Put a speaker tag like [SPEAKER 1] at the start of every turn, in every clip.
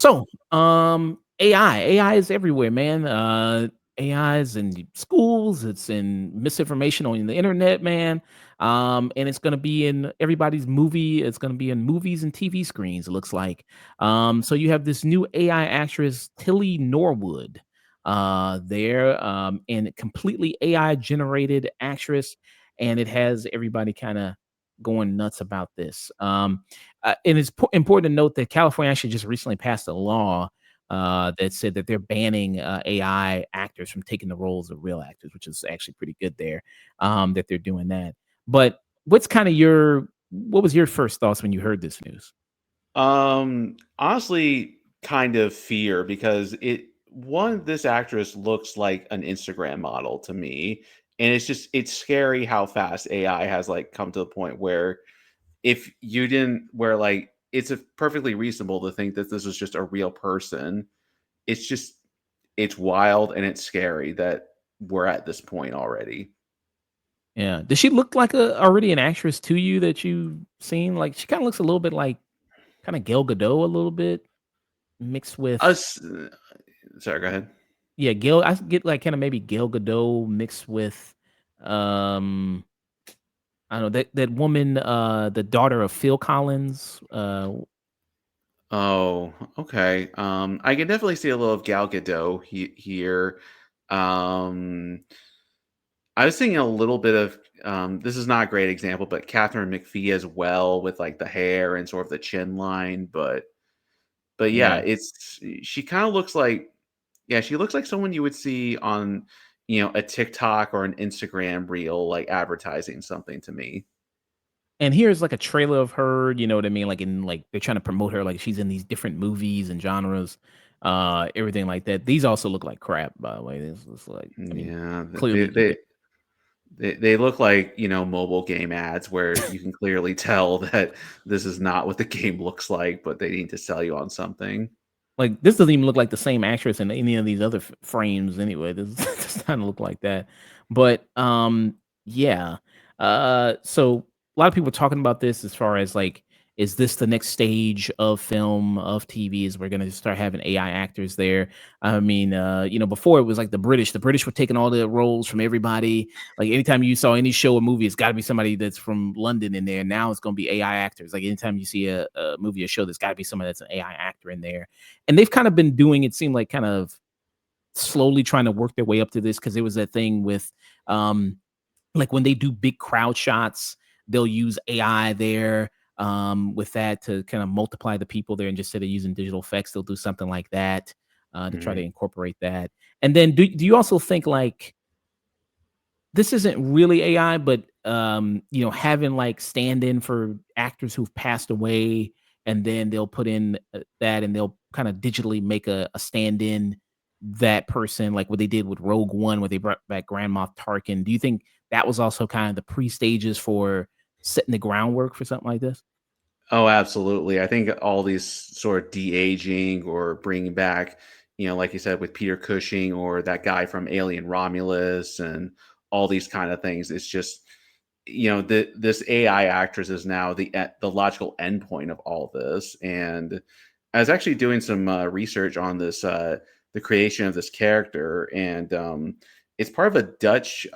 [SPEAKER 1] So, AI is everywhere, man. AI is in schools, it's in misinformation on the internet, man. And it's gonna be in everybody's movie. It's gonna be in movies and TV screens, it looks like. So you have this new AI actress, Tilly Norwood, there, and completely AI generated actress, and it has everybody kind of going nuts about this. And it's important to note that California actually just recently passed a law that said that they're banning AI actors from taking the roles of real actors, which is actually pretty good there, that they're doing that. But what was your first thoughts when you heard this news?
[SPEAKER 2] Honestly, kind of fear because this actress looks like an Instagram model to me. And it's scary how fast AI has like come to the point where if you didn't where like it's perfectly reasonable to think that this is just a real person. It's just it's wild and it's scary that we're at this point already.
[SPEAKER 1] Yeah, does she look like a already an actress to you that you've seen? Like she kind of looks a little bit like kind of Gal Gadot a little bit mixed with
[SPEAKER 2] Us Sorry, go ahead.
[SPEAKER 1] yeah, Gail. I get like kind of maybe Gail Godot mixed with, um, I don't know that woman, the daughter of Phil Collins.
[SPEAKER 2] Oh, okay. I can definitely see a little of Gal Gadot here. Um, I was thinking a little bit of this is not a great example, but Catherine McPhee as well with like the hair and sort of the chin line, but yeah,
[SPEAKER 1] Yeah,
[SPEAKER 2] she kind of looks like yeah, she looks like someone you would see on a TikTok or an Instagram reel, like advertising something to me.
[SPEAKER 1] and here's like a trailer of her. You know what I mean? Like in like they're trying to promote her, like she's in these different movies and genres, everything like that. These also look like crap, by the way. This looks like, I mean,
[SPEAKER 2] Yeah,
[SPEAKER 1] clearly you could.
[SPEAKER 2] they look like, mobile game ads where you can clearly tell that this is not what the game looks like, but they need to sell you on something.
[SPEAKER 1] Like, this doesn't even look like the same actress in any of these other frames anyway. This does not look like that. But, yeah. So a lot of people are talking about this as far as like, is this the next stage of film, of TV? Is we're gonna start having AI actors there? I mean, before it was like the British. The British were taking all the roles from everybody. Like anytime you saw any show or movie, it's got to be somebody that's from London in there. Now it's gonna be AI actors. Like anytime you see a movie or show, there's got to be somebody that's an AI actor in there, and they've kind of been doing it seemed like kind of slowly trying to work their way up to this because it was that thing with um like when they do big crowd shots, they'll use AI there with that to kind of multiply the people there, and just instead of using digital effects, they'll do something like that to try to
[SPEAKER 2] Mhm.
[SPEAKER 1] incorporate that. And then do you also think like this isn't really AI, but, having, like, stand-in for actors who've passed away, and then they'll put in, that, and they'll kinda digitally make a stand-in that person, like what they did with Rogue One, where they brought back Grand Moff Tarkin. Do you think that was also kind of the pre-stages for setting the groundwork for something like this?
[SPEAKER 2] Oh, absolutely. I think all these sort of de-aging or bringing back, like you said with Peter Cushing or that guy from Alien Romulus and all these kind of things. It's just, this AI actress is now the logical endpoint of all this. And I was actually doing some research on the creation of this character, and it's part of a Dutch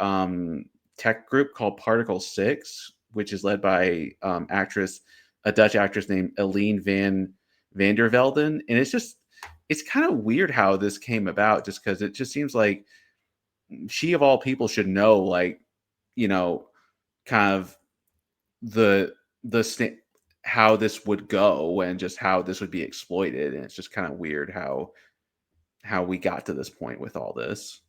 [SPEAKER 2] tech group called Particle Six, which is led by a Dutch actress named Eline van der Velden, and it's kind of weird how this came about, just because it just seems like she of all people should know, like, you know, kind of the how this would go and just how this would be exploited, and it's just kind of weird how we got to this point with all this.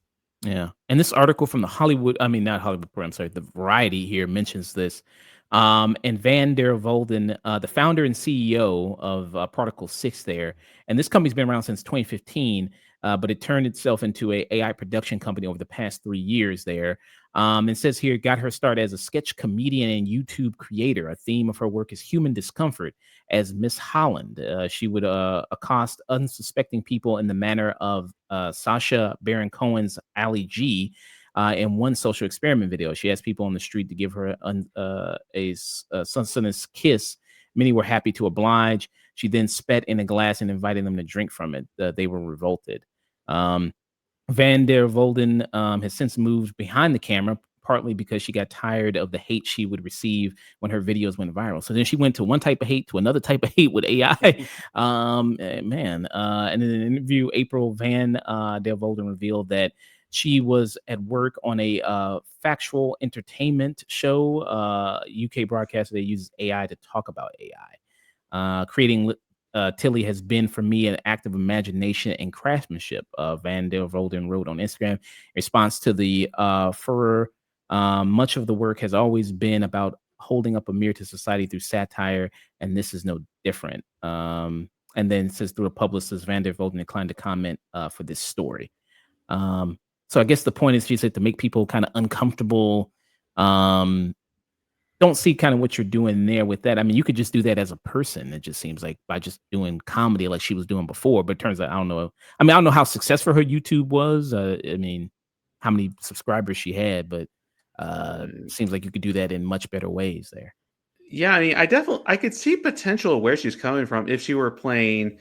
[SPEAKER 1] Yeah, and this article from the Hollywood I mean, not Hollywood Reporter, I'm sorry, the Variety here mentions this. And Van der Volden, the founder and CEO of Particle 6 there, and this company's been around since 2015. but it turned itself into a AI production company over the past 3 years there. It says here, got her start as a sketch comedian and YouTube creator. A theme of her work is human discomfort. As Miss Holland, she would accost unsuspecting people in the manner of Sasha Baron Cohen's Ali G, in one social experiment video. She asked people on the street to give her a sunless kiss. Many were happy to oblige. She then spat in a glass and invited them to drink from it. They were revolted. Um, Van der Volden has since moved behind the camera, partly because she got tired of the hate she would receive when her videos went viral. So then she went to one type of hate to another type of hate with AI. Man, and in an interview, April Van der Volden revealed that she was at work on a factual entertainment show, UK broadcaster that uses AI to talk about AI. Creating Tilly has been for me an act of imagination and craftsmanship. Van der Volden wrote on Instagram in response to the furor. Much of the work has always been about holding up a mirror to society through satire, and this is no different. And then it says through a publicist, Van der Volden declined to comment for this story. Um, so I guess the point is, she said, to make people kind of uncomfortable. Um, don't see kind of what you're doing there with that. I mean, you could just do that as a person. It just seems like by just doing comedy like she was doing before. But it turns out I don't know. I mean, I don't know how successful her YouTube was. I mean, how many subscribers she had, but seems like you could do that in much better ways there.
[SPEAKER 2] Yeah, I mean, I could see potential where she's coming from if she were playing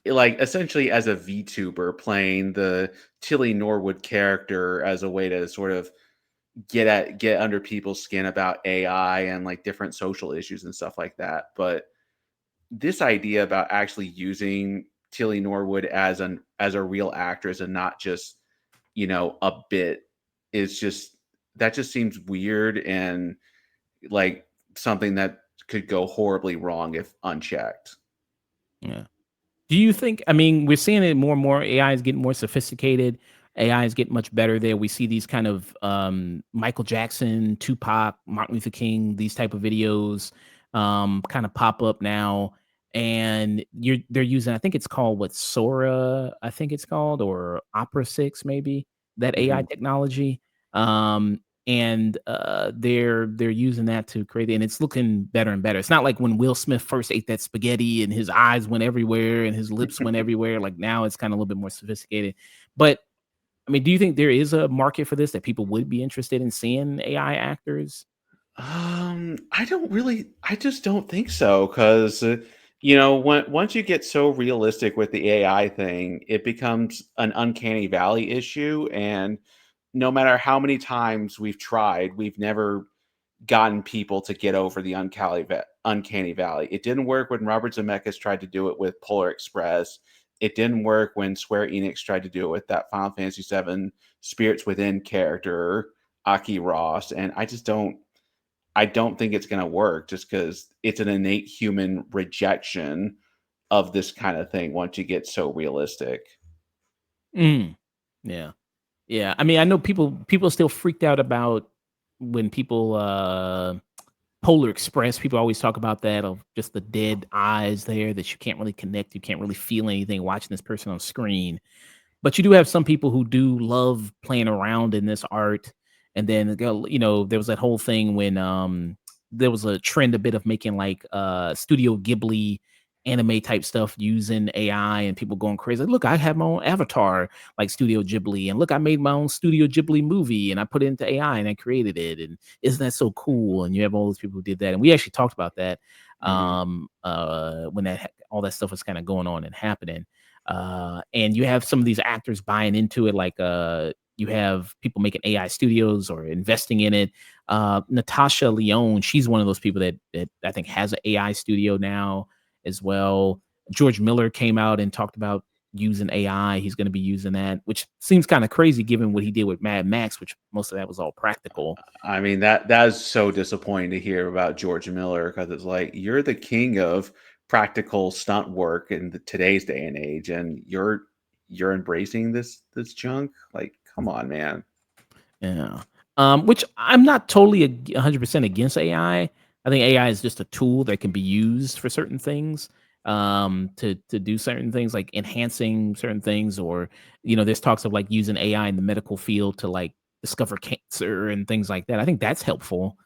[SPEAKER 2] like essentially as a VTuber, playing the Tilly Norwood character as a way to sort of get under people's skin about AI and like different social issues and stuff like that. But this idea about actually using Tilly Norwood as a real actress and not just, a bit is just that just seems weird and like something that could go horribly wrong if unchecked.
[SPEAKER 1] Yeah. Do you think, I mean, we're seeing it more and more. AI is getting more sophisticated. AI is getting much better there. We see these kind of Michael Jackson, Tupac, Martin Luther King, these type of videos kind of pop up now. And they're using, I think it's called what, Sora, I think it's called, or Opera 6 maybe, that AI
[SPEAKER 2] Mhm.
[SPEAKER 1] technology. And they're using that to create, and it's looking better and better. It's not like when Will Smith first ate that spaghetti and his eyes went everywhere and his lips went everywhere. Like now it's kind of a little bit more sophisticated. But I mean, do you think there is a market for this, that people would be interested in seeing AI actors?
[SPEAKER 2] I just don't think so because, once you get so realistic with the AI thing, it becomes an uncanny valley issue. And no matter how many times we've tried, we've never gotten people to get over the uncanny valley. It didn't work when Robert Zemeckis tried to do it with Polar Express. It didn't work when Square Enix tried to do it with that Final Fantasy VII Spirits Within character, Aki Ross. And I don't think it's going to work just because it's an innate human rejection of this kind of thing once you get so realistic.
[SPEAKER 1] Mm, yeah. Yeah. I mean, I know people are still freaked out about when people Polar Express, people always talk about that, of just the dead eyes there, that you can't really connect, you can't really feel anything watching this person on screen. But you do have some people who do love playing around in this art. And then there was that whole thing when there was a trend a bit of making like Studio Ghibli anime type stuff using AI, and people going crazy. Like, look, I have my own avatar like Studio Ghibli, and look, I made my own Studio Ghibli movie and I put it into AI and I created it. And isn't that so cool? And you have all those people who did that. And we actually talked about that
[SPEAKER 2] Mhm.
[SPEAKER 1] when all that stuff was kind of going on and happening. And you have some of these actors buying into it, like you have people making AI studios or investing in it. Natasha Leone, she's one of those people that I think has an AI studio now as well. George Miller came out and talked about using AI. He's going to be using that, which seems kind of crazy given what he did with Mad Max, which most of that was all practical.
[SPEAKER 2] I mean, that is so disappointing to hear about George Miller because it's like you're the king of practical stunt work in today's day and age, and you're embracing this junk. Like, come on, man.
[SPEAKER 1] Yeah. Which I'm not totally 100% against AI. I think AI is just a tool that can be used for certain things. to do certain things like enhancing certain things, or there's talks of like using AI in the medical field to like discover cancer and things like that. I think that's helpful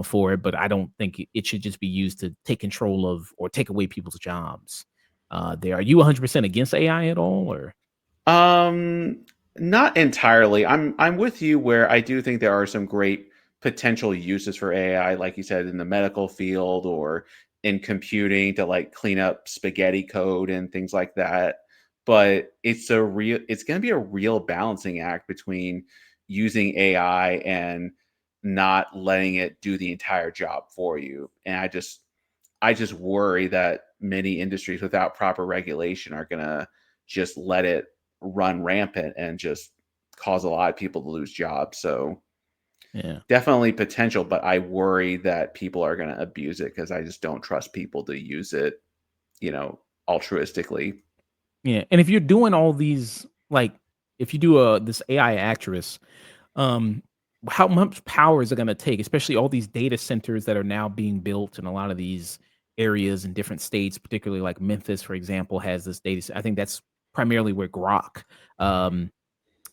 [SPEAKER 1] for it, but I don't think it should just be used to take control of or take away people's jobs. There, are you 100% against AI at all, or?
[SPEAKER 2] Um, Not entirely. I'm with you where I do think there are some great potential uses for AI, like you said, in the medical field or in computing to like clean up spaghetti code and things like that. But it's going to be a real balancing act between using AI and not letting it do the entire job for you. And I just worry that many industries without proper regulation are going to just let it run rampant and just cause a lot of people to lose jobs. So
[SPEAKER 1] Yeah.
[SPEAKER 2] definitely potential, but I worry that people are going to abuse it because I just don't trust people to use it, you know, altruistically.
[SPEAKER 1] Yeah, and if you're doing all these, like, if you do this AI actress, um, how much power is it gonna take? Especially all these data centers that are now being built in a lot of these areas in different states, particularly like Memphis, for example, has this I think that's primarily where Grok, um,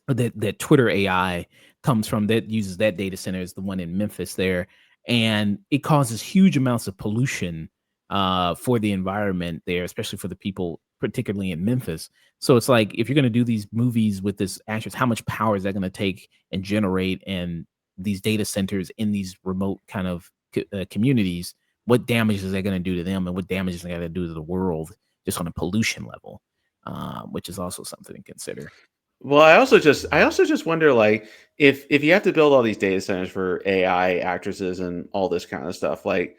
[SPEAKER 1] that Twitter AI comes from, that uses that data center, is the one in Memphis there, and it causes huge amounts of pollution for the environment there, especially for the people, particularly in Memphis. So it's like if you're going to do these movies with this actress, how much power is that going to take and generate? And these data centers in these remote kind of communities, what damage is that going to do to them, and what damage is that going to do to the world just on a pollution level, which is also something to consider.
[SPEAKER 2] Well, I also just wonder like if you have to build all these data centers for AI actresses and all this kind of stuff, like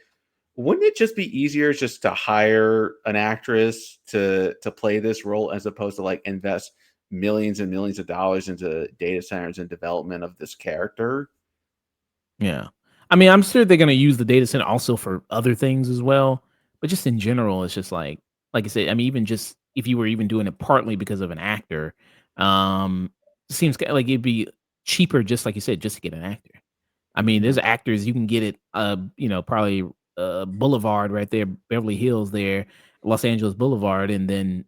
[SPEAKER 2] wouldn't it just be easier just to hire an actress to play this role as opposed to like invest millions and millions of dollars into data centers and development of this character?
[SPEAKER 1] Yeah. I mean, I'm sure they're gonna use the data center also for other things as well, but just in general, it's just like I said, I mean, even just if you were even doing it partly because of an actor, um, seems like it'd be cheaper, just like you said, just to get an actor. I mean,
[SPEAKER 2] Yeah.
[SPEAKER 1] there's actors you can get it, probably Boulevard right there, Beverly Hills there, Los Angeles Boulevard, and then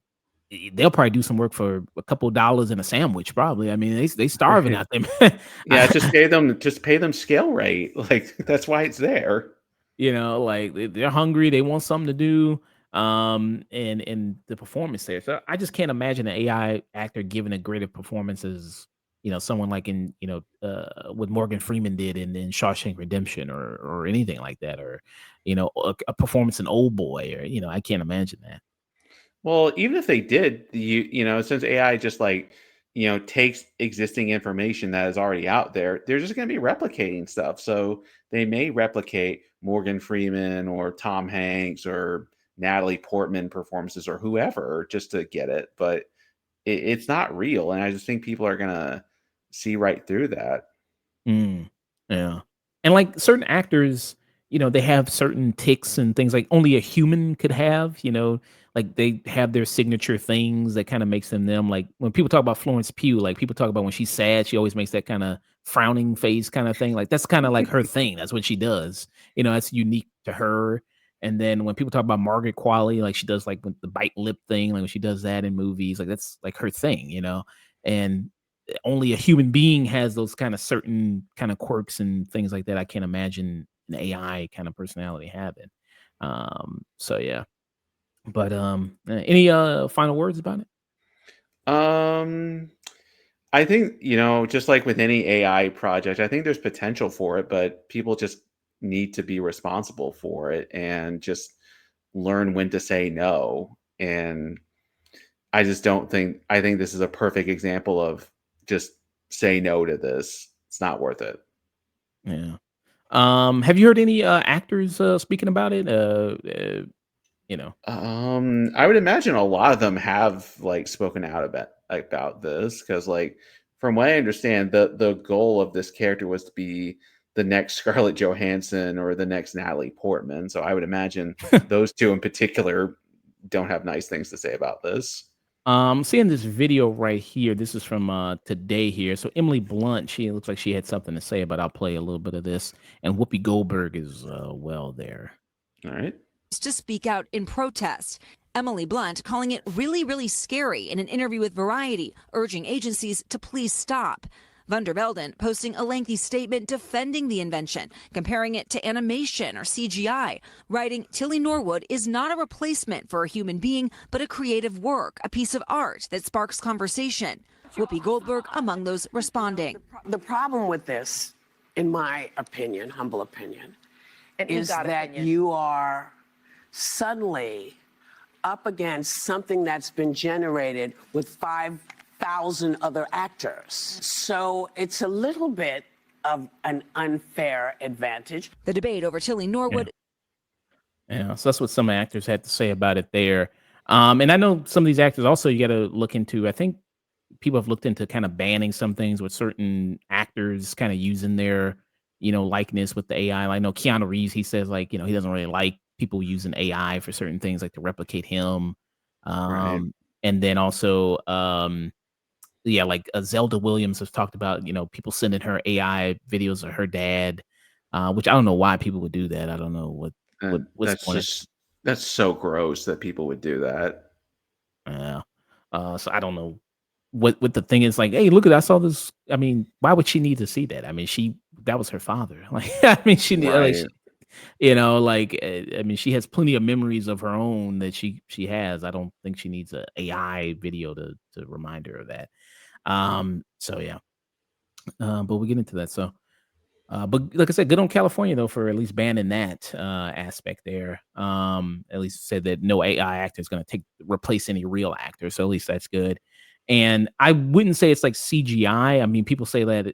[SPEAKER 1] they'll probably do some work for a couple dollars and a sandwich, probably. I mean, they starving
[SPEAKER 2] Right.
[SPEAKER 1] out there.
[SPEAKER 2] Yeah, just pay them scale rate. Like that's why it's there.
[SPEAKER 1] Like they're hungry, they want something to do, and the performance there. So I just can't imagine an AI actor giving a greater performance as someone like in what Morgan Freeman did in Shawshank Redemption, or anything like that, or a performance in Old Boy, or I can't imagine that.
[SPEAKER 2] Well, even if they did, since AI just like, takes existing information that is already out there, they're just going to be replicating stuff. So they may replicate Morgan Freeman or Tom Hanks or Natalie Portman performances or whoever just to get it. But it's not real. And I just think people are going to see right through that.
[SPEAKER 1] Mm, yeah. And like certain actors, they have certain ticks and things like only a human could have, like they have their signature things that kind of makes them. Like when people talk about Florence Pugh, like people talk about when she's sad, she always makes that kind of frowning face kind of thing. Like that's kind of like her thing. That's what she does. That's unique to her. And then when people talk about Margaret Qualley, like she does like with the bite lip thing, like when she does that in movies, like that's like her thing. And only a human being has those kind of certain kind of quirks and things like that. I can't imagine an AI kind of personality having. So yeah. But any final words about it?
[SPEAKER 2] Um, I think, just like with any AI project, I think there's potential for it, but people just need to be responsible for it and just learn when to say no. And I think this is a perfect example of just say no to this. It's not worth it.
[SPEAKER 1] Yeah. Have you heard any actors speaking about it? You know.
[SPEAKER 2] I would imagine a lot of them have like spoken out about this because like from what I understand, the goal of this character was to be the next Scarlett Johansson or the next Natalie Portman. So I would imagine those two in particular don't have nice things to say about this.
[SPEAKER 1] Seeing this video right here. This is from today here. So Emily Blunt, she looks like she had something to say, but I'll play a little bit of this. And Whoopi Goldberg is well there.
[SPEAKER 2] All right.
[SPEAKER 3] To speak out in protest. Emily Blunt calling it really, really scary in an interview with Variety, urging agencies to please stop. Van der Velden posting a lengthy statement defending the invention, comparing it to animation or CGI, writing Tilly Norwood is not a replacement for a human being, but a creative work, a piece of art that sparks conversation. Whoopi Goldberg among those responding.
[SPEAKER 4] The problem with this, in my opinion, humble opinion, is that you are suddenly up against something that's been generated with 5,000 other actors. So it's a little bit of an unfair advantage.
[SPEAKER 3] The debate over Tilly Norwood.
[SPEAKER 1] Yeah, so that's what some actors had to say about it there. And I know some of these actors also you got to look into. I think people have looked into kind of banning some things with certain actors, kind of using their likeness with the AI. I know Keanu Reeves. He says like he doesn't really like people using AI for certain things, like to replicate him.
[SPEAKER 2] Right.
[SPEAKER 1] And then also, yeah, like Zelda Williams has talked about people sending her AI videos of her dad, which I don't know why people would do that. I don't know
[SPEAKER 2] And
[SPEAKER 1] what's going on.
[SPEAKER 2] that's so gross that people would do that.
[SPEAKER 1] Yeah. So I don't know what the thing is like. Hey, look at I saw this. I mean, why would she need to see that? I mean, that was her father. Like, I mean,
[SPEAKER 2] Right.
[SPEAKER 1] I mean, she has plenty of memories of her own that she has. I don't think she needs a AI video to remind her of that. So yeah. But we'll get into that. So but like I said, good on California though for at least banning that aspect there. At least said that no AI actor is going to take replace any real actor, so at least that's good. And I wouldn't say it's like CGI. I mean, people say that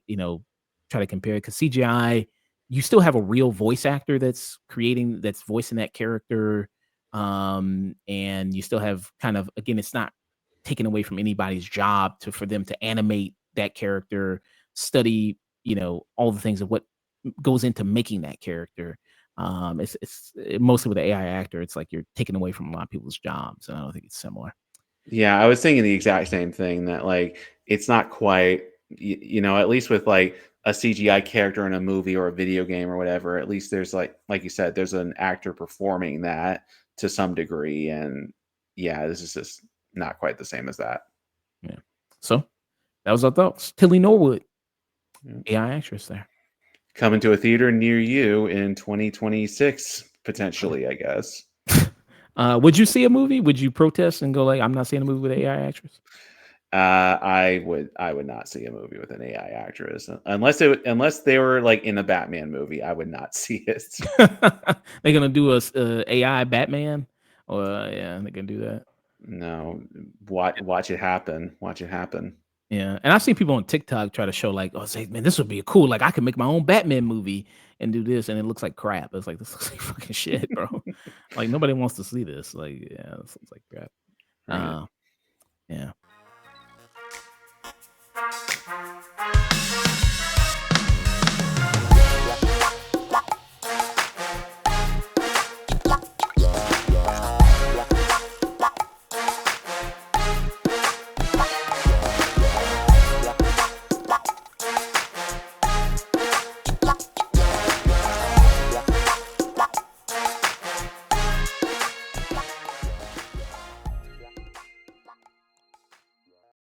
[SPEAKER 1] try to compare it because CGI, you still have a real voice actor that's voicing that character, and you still have kind of again, it's not taken away from anybody's job for them to animate that character, study all the things of what goes into making that character. Mostly with the AI actor, it's like you're taking away from a lot of people's jobs, and I don't think it's similar.
[SPEAKER 2] Yeah, I was thinking the exact same thing that like it's not quite at least with like a CGI character in a movie or a video game or whatever, at least there's like you said, there's an actor performing that to some degree. And yeah, this is just not quite the same as that.
[SPEAKER 1] Yeah. So that was our thoughts. Tilly Norwood,
[SPEAKER 2] Yeah.
[SPEAKER 1] AI actress there.
[SPEAKER 2] Coming to a theater near you in 2026, potentially, I guess.
[SPEAKER 1] Would you see a movie? Would you protest and go like, "I'm not seeing a movie with an AI actress"?
[SPEAKER 2] I would not see a movie with an AI actress unless they were like in a Batman movie. I would not see it.
[SPEAKER 1] They're gonna do a AI Batman, or yeah, they can do that.
[SPEAKER 2] No, watch it happen. Watch it happen.
[SPEAKER 1] Yeah, and I've seen people on TikTok try to show like, "Oh, say, man, this would be a cool. Like, I can make my own Batman movie and do this, and it looks like crap." It's like this looks like fucking shit, bro. Like nobody wants to see this. Like, yeah, this looks like crap.
[SPEAKER 2] Right.
[SPEAKER 1] Uh, yeah.